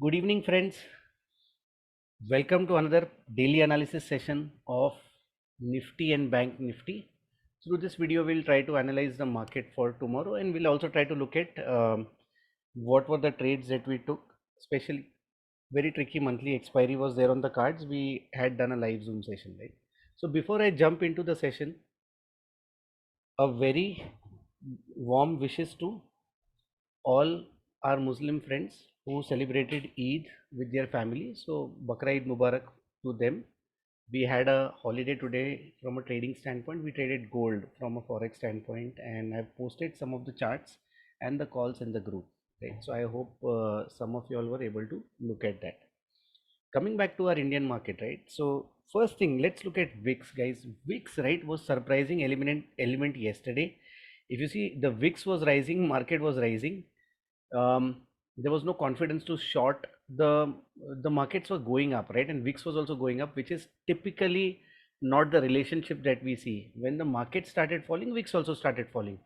Good evening, friends. Welcome to another daily analysis session of Nifty and Bank Nifty. Through this video, we'll try to analyze the market for tomorrow, and we'll also try to look at what were the trades that we took. Especially, very tricky monthly expiry was there on the cards. We had done a live Zoom session, right? So before I jump into the session, a very warm wishes to all our Muslim friends who celebrated Eid with their family. So Bakra Eid Mubarak to them. We had a holiday today from a trading standpoint. We traded gold from a forex standpoint, and I've posted some of the charts and the calls in the group. Right. So I hope some of you all were able to look at that. Coming back to our Indian market, right? So first thing, let's look at VIX, guys. VIX, right, was surprising element yesterday. If you see, the VIX was rising, market was rising. There was no confidence to short. The markets were going up, right, and VIX was also going up, which is typically not the relationship that we see. When the market started falling, VIX also started falling.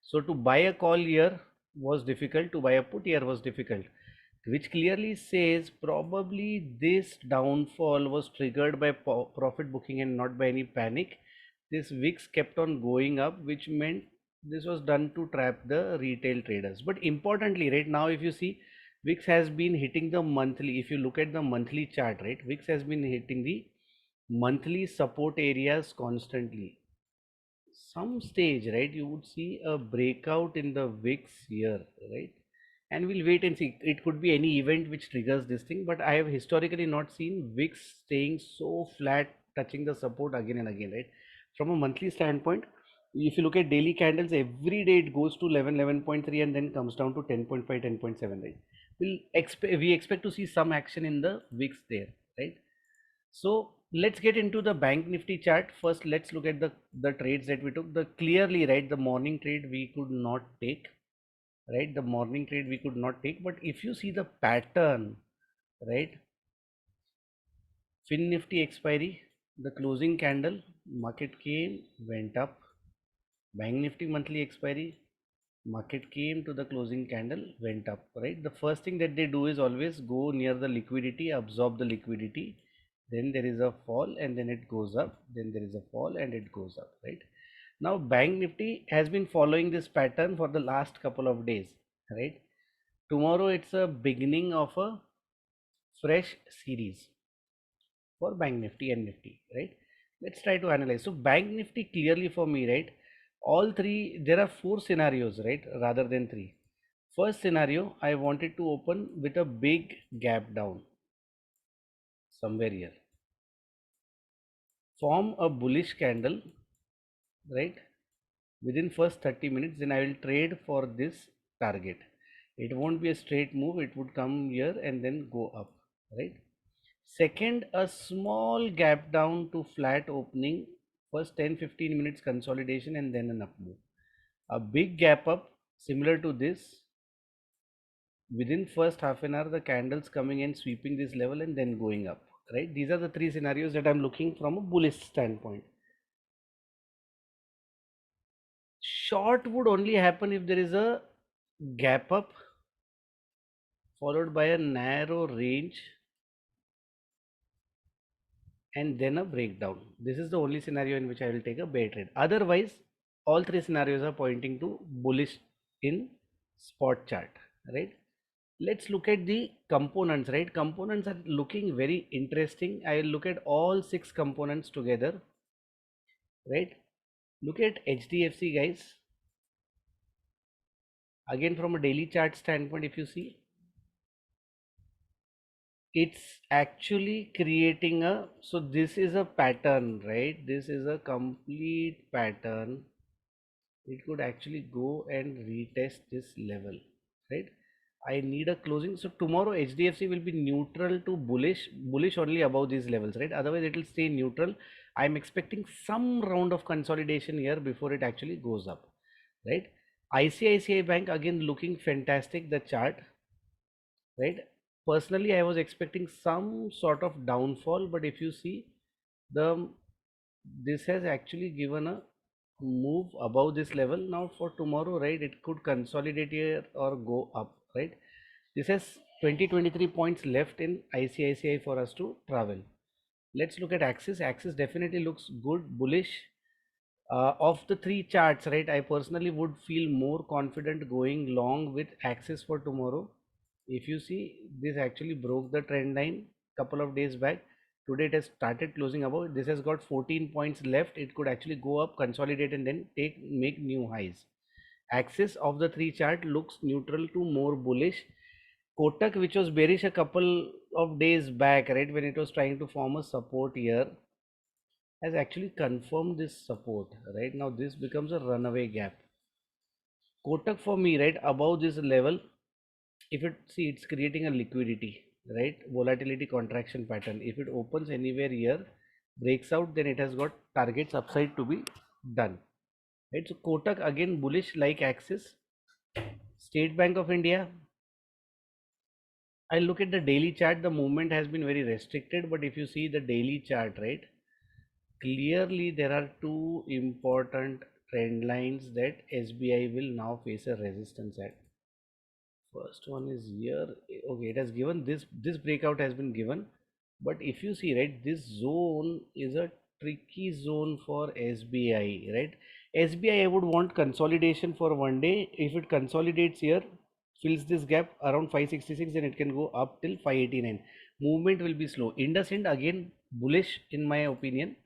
So to buy a call here was difficult, to buy a put here was difficult, which clearly says probably this downfall was triggered by profit booking and not by any panic. This VIX kept on going up, which meant this was done to trap the retail traders. But importantly, right now, if you see, VIX has been hitting the monthly. If you look at the monthly chart, right, VIX has been hitting the monthly support areas constantly. Some stage, right, you would see a breakout in the VIX here, right? And we'll wait and see. It could be any event which triggers this thing, but I have historically not seen VIX staying so flat, touching the support again and again, right? From a monthly standpoint, if you look at daily candles, every day it goes to 11.3 and then comes down to 10.5, 10.7, right? We expect to see some action in the VIX there, right? So let's get into the Bank Nifty chart. First, let's look at the trades that we took. The clearly, right, the morning trade we could not take, right? The morning trade we could not take. But if you see the pattern, right, Fin Nifty expiry, the closing candle, market came, went up. Bank Nifty monthly expiry, market came to the closing candle, went up, right? The first thing that they do is always go near the liquidity, absorb the liquidity, then there is a fall and then it goes up, then there is a fall and it goes up, right? Now Bank Nifty has been following this pattern for the last couple of days, right? Tomorrow it's a beginning of a fresh series for Bank Nifty and Nifty, right? Let's try to analyze. So Bank Nifty clearly for me, right? All three, there are four scenarios, right? Rather than three. First scenario, I wanted to open with a big gap down somewhere here. Form a bullish candle, right? Within first 30 minutes, then I will trade for this target. It won't be a straight move. It would come here and then go up, right? Second, a small gap down to flat opening, first 10-15 minutes consolidation and then an up move. A big gap up similar to this, within first half an hour the candles coming and sweeping this level and then going up, right? These are the three scenarios that I'm looking from a bullish standpoint. Short would only happen if there is a gap up followed by a narrow range and then a breakdown. This is the only scenario in which I will take a bear trade. Otherwise, all three scenarios are pointing to bullish in spot chart, right? Let's look at the components, right? Components are looking very interesting. I will look at all six components together, right? Look at HDFC, guys. Again, from a daily chart standpoint, if you see, it's actually creating a, so this is a pattern, right? This is a complete pattern. It could actually go and retest this level, right? I need a closing. So tomorrow HDFC will be neutral to bullish only above these levels, right? Otherwise it will stay neutral. I'm expecting some round of consolidation here before it actually goes up, right? ICICI Bank again looking fantastic, the chart, right? Personally I was expecting some sort of downfall, but if you see the, this has actually given a move above this level. Now for tomorrow, right, it could consolidate here or go up, right? This has 20-23 points left in ICICI for us to travel. Let's look at Axis. Axis definitely looks good, bullish. Of the three charts, right, I personally would feel more confident going long with Axis for tomorrow. If you see, this actually broke the trend line couple of days back. Today it has started closing above. This has got 14 points left. It could actually go up, consolidate, and then make new highs. Axis of the three chart looks neutral to more bullish. Kotak, which was bearish a couple of days back, right, when it was trying to form a support here, has actually confirmed this support. Right now, this becomes a runaway gap. Kotak for me, right, above this level, if it see it's creating a liquidity, right, volatility contraction pattern. If it opens anywhere here, breaks out, then it has got targets upside to be done. Right, so Kotak again bullish like Axis. State Bank of India, I look at the daily chart, the movement has been very restricted, but if you see the daily chart, right, clearly there are two important trend lines that SBI will now face a resistance at. First one is here. Okay, it has given this breakout has been given, but if you see, right, this zone is a tricky zone for SBI, right? SBI, I would want consolidation for one day. If it consolidates here, fills this gap around 566, then it can go up till 589. Movement will be slow. IndusInd again bullish in my opinion.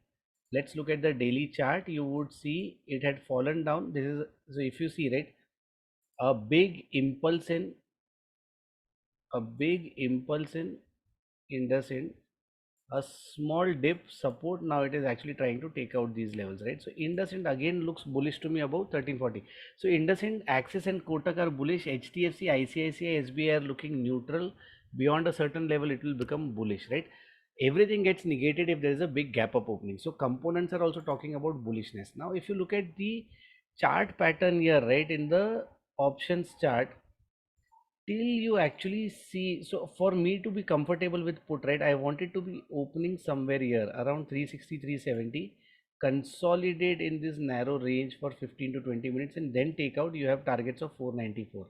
Let's look at the daily chart. You would see it had fallen down. This is, so if you see, right, a big impulse in a big impulse in IndusInd, a small dip support. Now it is actually trying to take out these levels, right? So IndusInd again looks bullish to me above 1340. So IndusInd, Axis and Kotak are bullish. HDFC, ICICI, SBI are looking neutral. Beyond a certain level, it will become bullish, right? Everything gets negated if there is a big gap up opening. So components are also talking about bullishness. Now, if you look at the chart pattern here, right, in the options chart, till you actually see, so for me to be comfortable with put, right, I want it to be opening somewhere here around 360, 370, consolidate in this narrow range for 15 to 20 minutes, and then take out. You have targets of 494.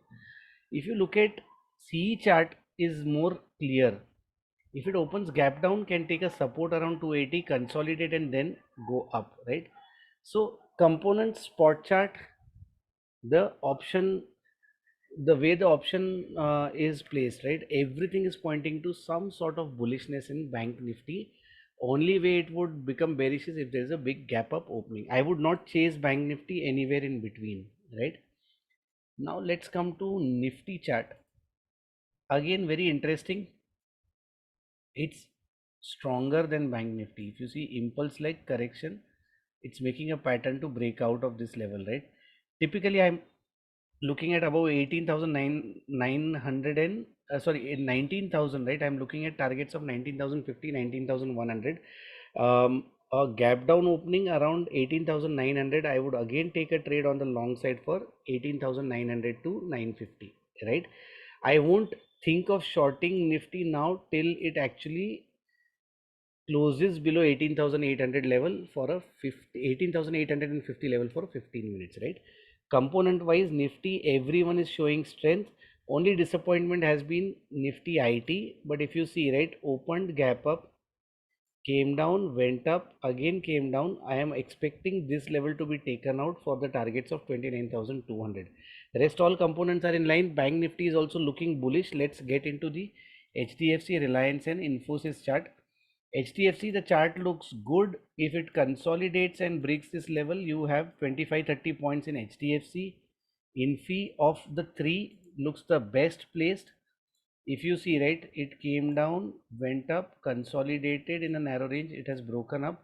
If you look at CE chart, is more clear. If it opens gap down, can take a support around 280, consolidate, and then go up, right? So component spot chart, the option, the way the option is placed, right, everything is pointing to some sort of bullishness in Bank Nifty. Only way it would become bearish is if there is a big gap up opening. I would not chase Bank Nifty anywhere in between, right? Now let's come to Nifty chart. Again, very interesting. It's stronger than Bank Nifty. If you see impulse like correction, it's making a pattern to break out of this level, right? Typically, I'm looking at above 18,900 and sorry, in 19,000, right? I'm looking at targets of 19,050, 19,100. A gap down opening around 18,900. I would again take a trade on the long side for 18,900 to 950, right? I won't think of shorting Nifty now till it actually closes below 18,800 level for a 18,850 level for 15 minutes, right? Component wise, Nifty, everyone is showing strength. Only disappointment has been Nifty IT. But if you see, right, opened gap up, came down, went up, again came down. I am expecting this level to be taken out for the targets of 29,200. Rest all components are in line. Bank Nifty is also looking bullish. Let's get into the HDFC, Reliance and Infosys chart. HDFC, the chart looks good. If it consolidates and breaks this level, you have 25-30 points in HDFC. Infi of the three looks the best placed. If you see, right, it came down, went up, consolidated in a narrow range, it has broken up.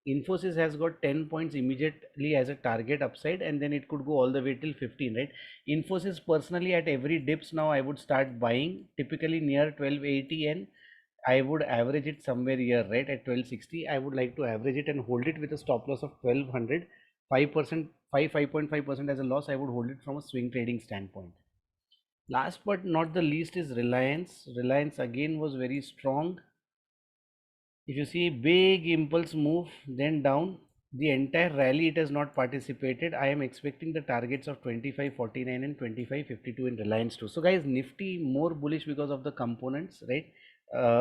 Infosys has got 10 points immediately as a target upside, and then it could go all the way till 15, right? Infosys, personally, at every dips now I would start buying, typically near 1280, and I would average it somewhere here, right, at 1260. I would like to average it and hold it with a stop loss of 1200. 5%, 5.5% as a loss. I would hold it from a swing trading standpoint. Last but not the least is Reliance. Reliance again was very strong. If you see, big impulse move, then down. the entire rally it has not participated. I am expecting the targets of 25.49 and 25.52 in Reliance too. So guys, Nifty more bullish because of the components, right?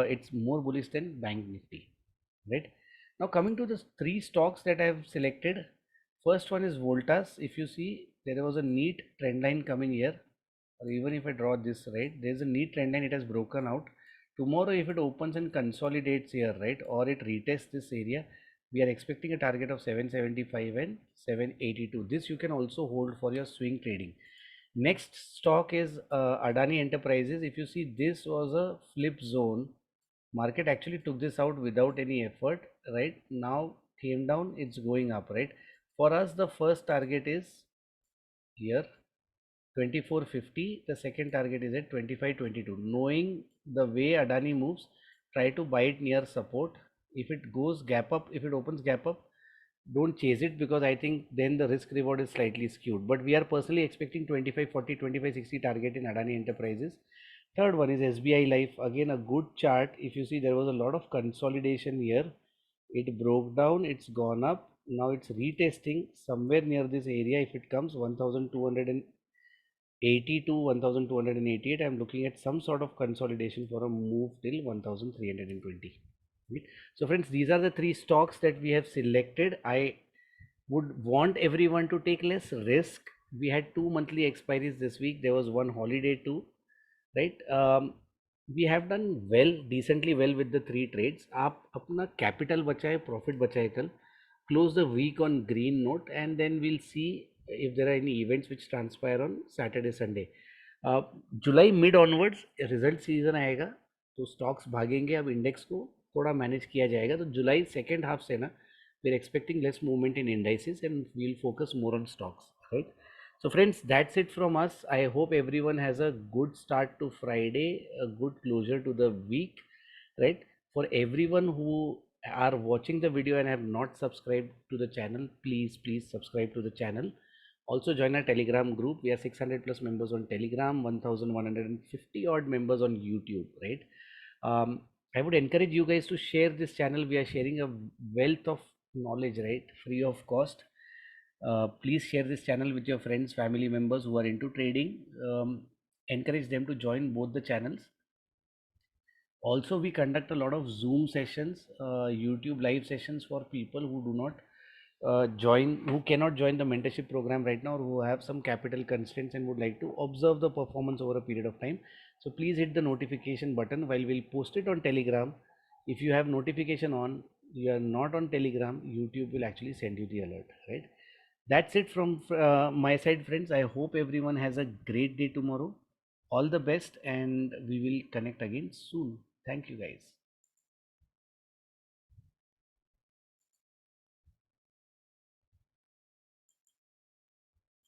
It's more bullish than Bank Nifty, right? Now coming to the three stocks that I have selected, first one is Voltas. If you see, there was a neat trend line coming here, or even if I draw this, right, there's a neat trend line, it has broken out. Tomorrow if it opens and consolidates here, right, or it retests this area, we are expecting a target of 775 and 782. This you can also hold for your swing trading. Next stock is Adani Enterprises. If you see, this was a flip zone. Market actually took this out without any effort, right? Now came down, it's going up, right? For us, the first target is here 24.50. The second target is at 25.22. Knowing the way Adani moves, try to buy it near support. If it goes gap up, if it opens gap up, don't chase it, because I think then the risk reward is slightly skewed. But we are personally expecting 25.40, 25.60 target in Adani Enterprises. Third one is SBI Life. Again, a good chart. If you see, there was a lot of consolidation here. It broke down, it's gone up. Now it's retesting somewhere near this area. If it comes 1280 to 1288, I'm looking at some sort of consolidation for a move till 1320. Right? So friends, these are the three stocks that we have selected. I would want everyone to take less risk. We had two monthly expiries this week. There was one holiday too, right? We have done well, decently well with the three trades. आप अपना capital बचाए, profit बचाए कल, close the week on green note, and then we'll see if there are any events which transpire on Saturday, Sunday. July mid onwards result season आएगा, तो stocks भागेंगे, अब index को थोड़ा मैनेज किया जाएगा. तो जुलाई सेकेंड हाफ से ना, we are expecting less movement in indices and we'll focus more on stocks, right? So friends, that's it from us. I hope everyone has a good start to Friday, a good closure to the week, right? For everyone who are watching the video and have not subscribed to the channel, please subscribe to the channel. Also join our Telegram group. We are 600 plus members on Telegram, 1150 odd members on YouTube, right? I would encourage you guys to share this channel. We are sharing a wealth of knowledge, right, free of cost. Please share this channel with your friends, family members who are into trading. Encourage them to join both the channels. Also, we conduct a lot of Zoom sessions, YouTube live sessions for people who do not who cannot join the mentorship program right now, or who have some capital constraints and would like to observe the performance over a period of time. So please hit the notification button while we'll post it on Telegram. If you have notification on, you are not on Telegram, YouTube will actually send you the alert, right? That's it from my side, friends. I hope everyone has a great day tomorrow. All the best, and we will connect again soon. Thank you, guys.